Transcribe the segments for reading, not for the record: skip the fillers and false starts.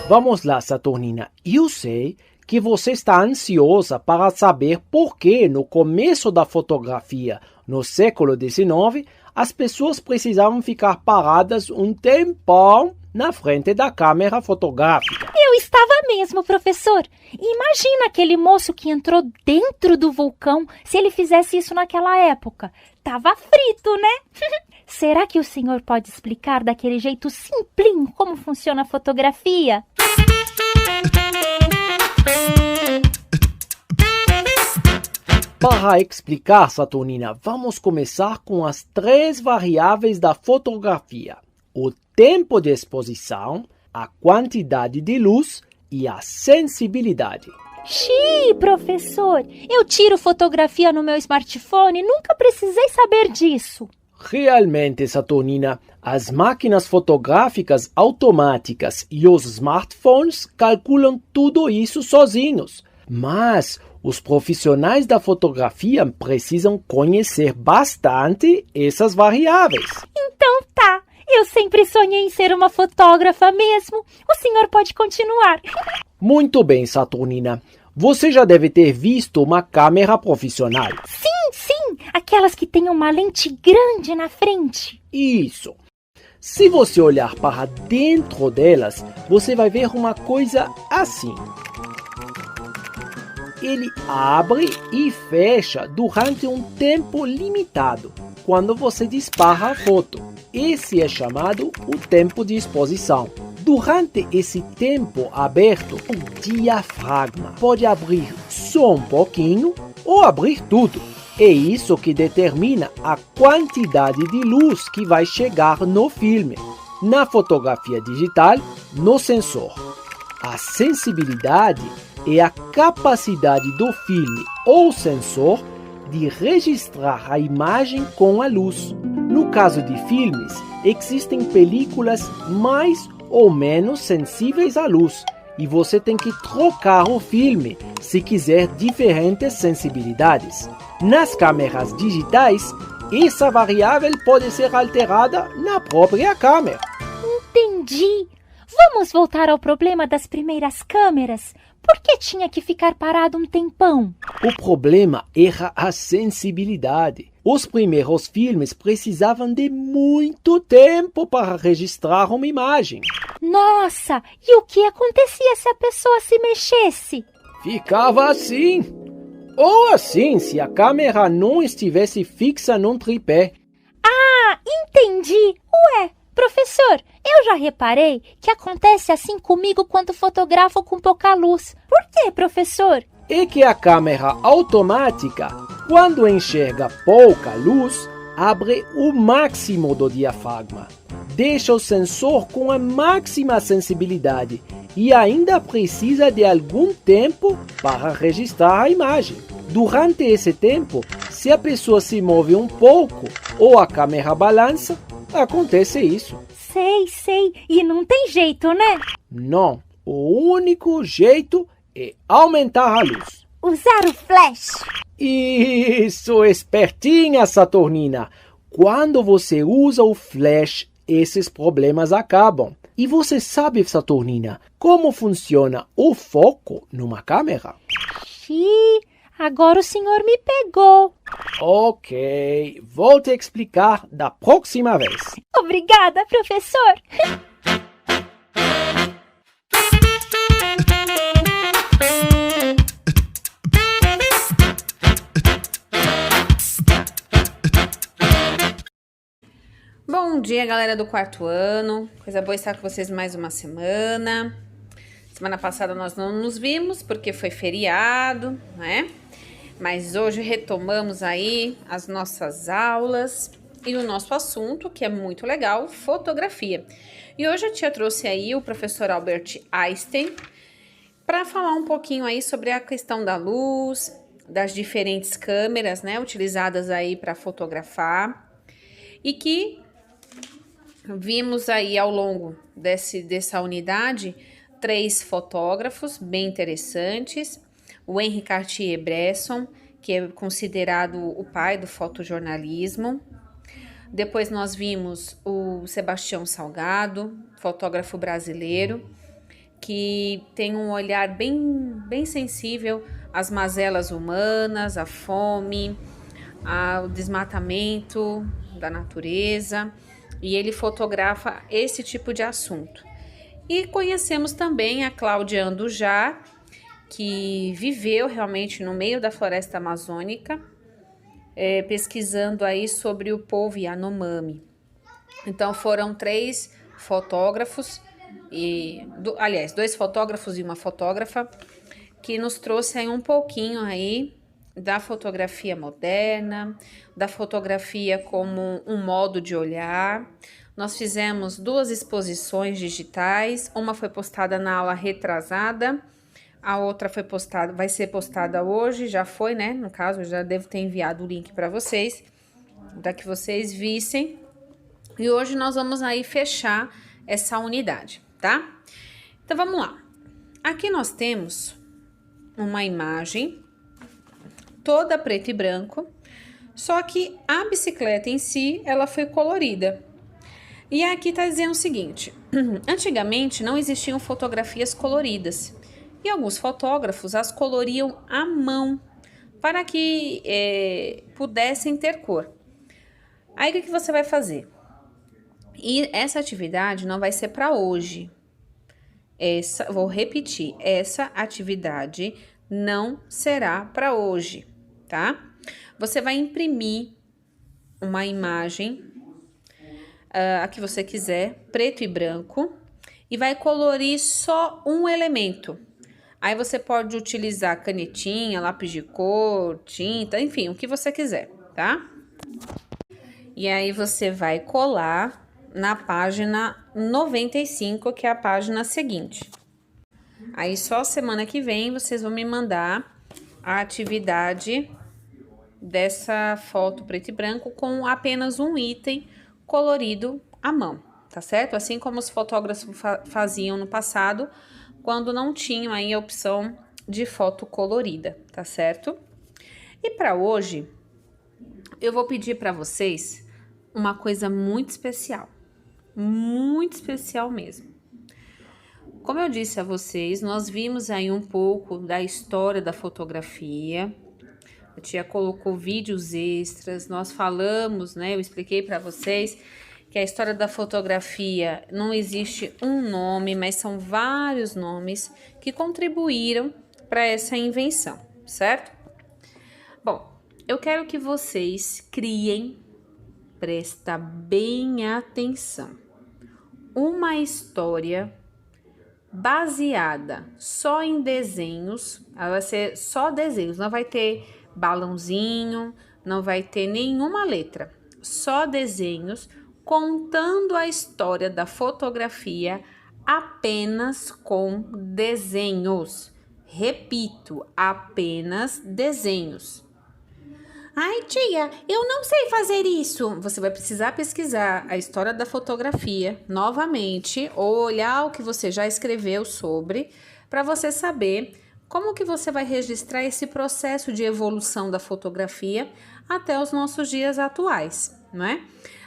Vamos lá, Saturnina. Eu sei que você está ansiosa para saber por que, no começo da fotografia, no século XIX, as pessoas precisavam ficar paradas um tempão na frente da câmera fotográfica. Eu estava mesmo, professor. Imagina aquele moço que entrou dentro do vulcão se ele fizesse isso naquela época. Tava frito, né? Será que o senhor pode explicar daquele jeito simplinho como funciona a fotografia? Para explicar, Saturnina, vamos começar com as 3 variáveis da fotografia: o tempo de exposição, a quantidade de luz e a sensibilidade. Xiii, professor, eu tiro fotografia no meu smartphone e nunca precisei saber disso. Realmente, Saturnina, as máquinas fotográficas automáticas e os smartphones calculam tudo isso sozinhos. Mas os profissionais da fotografia precisam conhecer bastante essas variáveis. Então tá, eu sempre sonhei em ser uma fotógrafa mesmo. O senhor pode continuar. Muito bem, Saturnina. Você já deve ter visto uma câmera profissional. Sim, aquelas que têm uma lente grande na frente. Isso. Se você olhar para dentro delas, você vai ver uma coisa assim. Ele abre e fecha durante um tempo limitado, quando você dispara a foto. Esse é chamado o tempo de exposição. Durante esse tempo aberto, o diafragma pode abrir só um pouquinho ou abrir tudo. É isso que determina a quantidade de luz que vai chegar no filme. Na fotografia digital, no sensor. A sensibilidade é a capacidade do filme ou sensor de registrar a imagem com a luz. No caso de filmes, existem películas mais ou menos sensíveis à luz, e você tem que trocar o filme se quiser diferentes sensibilidades. Nas câmeras digitais, essa variável pode ser alterada na própria câmera. Entendi. Vamos voltar ao problema das primeiras câmeras. Por que tinha que ficar parado um tempão? O problema era a sensibilidade. Os primeiros filmes precisavam de muito tempo para registrar uma imagem. Nossa, e o que acontecia se a pessoa se mexesse? Ficava assim. Ou assim, se a câmera não estivesse fixa num tripé. Ah, entendi. Ué, professor, eu já reparei que acontece assim comigo quando fotografo com pouca luz. Por quê, professor? É que a câmera automática, quando enxerga pouca luz, abre o máximo do diafragma. Deixa o sensor com a máxima sensibilidade e ainda precisa de algum tempo para registrar a imagem. Durante esse tempo, se a pessoa se move um pouco ou a câmera balança, acontece isso. Sei. E não tem jeito, né? Não. O único jeito é aumentar a luz. Usar o flash. Isso, espertinha, Saturnina. Quando você usa o flash, esses problemas acabam. E você sabe, Saturnina, como funciona o foco numa câmera? Xiii, agora o senhor me pegou. Ok, vou te explicar da próxima vez. Obrigada, professor. Bom dia, galera do 4º ano. Coisa boa estar com vocês mais uma semana. Semana passada nós não nos vimos porque foi feriado, né? Mas hoje retomamos aí as nossas aulas e o nosso assunto, que é muito legal, fotografia. E hoje a tia trouxe aí o professor Albert Einstein para falar um pouquinho aí sobre a questão da luz, das diferentes câmeras, né, utilizadas aí para fotografar, e que vimos aí ao longo dessa unidade 3 fotógrafos bem interessantes. O Henri Cartier-Bresson, que é considerado o pai do fotojornalismo. Depois nós vimos o Sebastião Salgado, fotógrafo brasileiro, que tem um olhar bem sensível às mazelas humanas, à fome, ao desmatamento da natureza, e ele fotografa esse tipo de assunto. E conhecemos também a Cláudia Andujá, que viveu realmente no meio da floresta amazônica, pesquisando aí sobre o povo Yanomami. Então foram 3 fotógrafos, aliás, 2 fotógrafos e uma fotógrafa, que nos trouxe aí um pouquinho aí da fotografia moderna, da fotografia como um modo de olhar. Nós fizemos 2 exposições digitais, uma foi postada na aula retrasada, a outra vai ser postada hoje, já foi, né? No caso, eu já devo ter enviado o link para vocês, para que vocês vissem. E hoje nós vamos aí fechar essa unidade, tá? Então vamos lá. Aqui nós temos uma imagem toda preto e branco, só que a bicicleta em si, ela foi colorida. E aqui tá dizendo o seguinte: antigamente não existiam fotografias coloridas, e alguns fotógrafos as coloriam à mão, para que pudessem ter cor. Aí o que você vai fazer? E essa atividade não vai ser para hoje. Vou repetir, essa atividade não será para hoje, tá? Você vai imprimir uma imagem, a que você quiser, preto e branco, e vai colorir só um elemento. Aí você pode utilizar canetinha, lápis de cor, tinta, enfim, o que você quiser, tá? E aí você vai colar na página 95, que é a página seguinte. Aí só semana que vem vocês vão me mandar a atividade dessa foto preto e branco com apenas um item colorido à mão, tá certo? Assim como os fotógrafos faziam no passado, quando não tinham aí a opção de foto colorida, tá certo? E para hoje, eu vou pedir para vocês uma coisa muito especial mesmo. Como eu disse a vocês, nós vimos aí um pouco da história da fotografia. A tia colocou vídeos extras, nós falamos, né? Eu expliquei para vocês que a história da fotografia não existe um nome, mas são vários nomes que contribuíram para essa invenção, certo? Bom, eu quero que vocês criem, presta bem atenção, uma história baseada só em desenhos. Ela vai ser só desenhos, não vai ter balãozinho, não vai ter nenhuma letra, só desenhos contando a história da fotografia apenas com desenhos. Repito, apenas desenhos. Ai, tia, eu não sei fazer isso. Você vai precisar pesquisar a história da fotografia novamente ou olhar o que você já escreveu sobre, para você saber como que você vai registrar esse processo de evolução da fotografia até os nossos dias atuais, não é?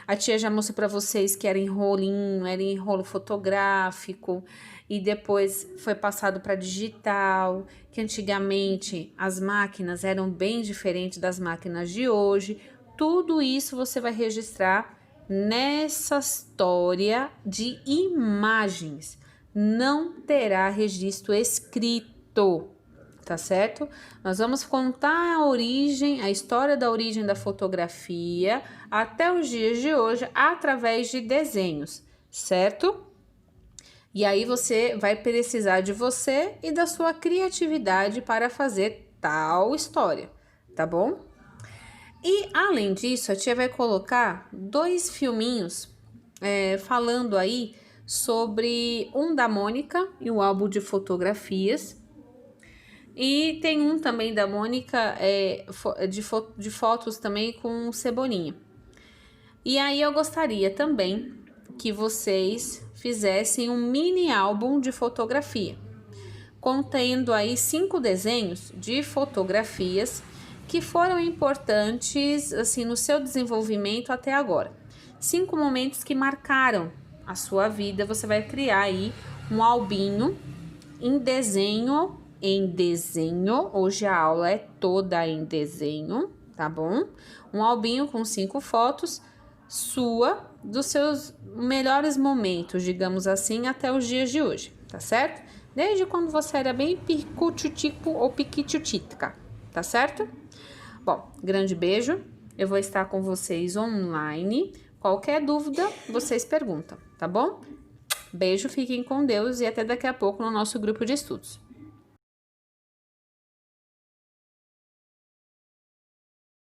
A tia já mostrou para vocês que era em rolinho, era em rolo fotográfico, e depois foi passado para digital, que antigamente as máquinas eram bem diferentes das máquinas de hoje. Tudo isso você vai registrar nessa história de imagens. Não terá registro escrito, tá certo? Nós vamos contar a origem, a história da origem da fotografia até os dias de hoje através de desenhos, certo? E aí você vai precisar de você e da sua criatividade para fazer tal história, tá bom? E além disso, a tia vai colocar 2 filminhos falando aí sobre um da Mônica e um álbum de fotografias. E tem um também da Mônica de fotos também com Cebolinha. E aí eu gostaria também que vocês fizessem um mini álbum de fotografia, contendo aí 5 desenhos de fotografias que foram importantes assim no seu desenvolvimento até agora. 5 momentos que marcaram a sua vida. Você vai criar aí um albinho em desenho, hoje a aula é toda em desenho, tá bom? Um albinho com 5 fotos sua, dos seus melhores momentos, digamos assim, até os dias de hoje, tá certo? Desde quando você era bem picuchutico ou piquichutica, tá certo? Bom, grande beijo, eu vou estar com vocês online, qualquer dúvida vocês perguntam, tá bom? Beijo, fiquem com Deus e até daqui a pouco no nosso grupo de estudos.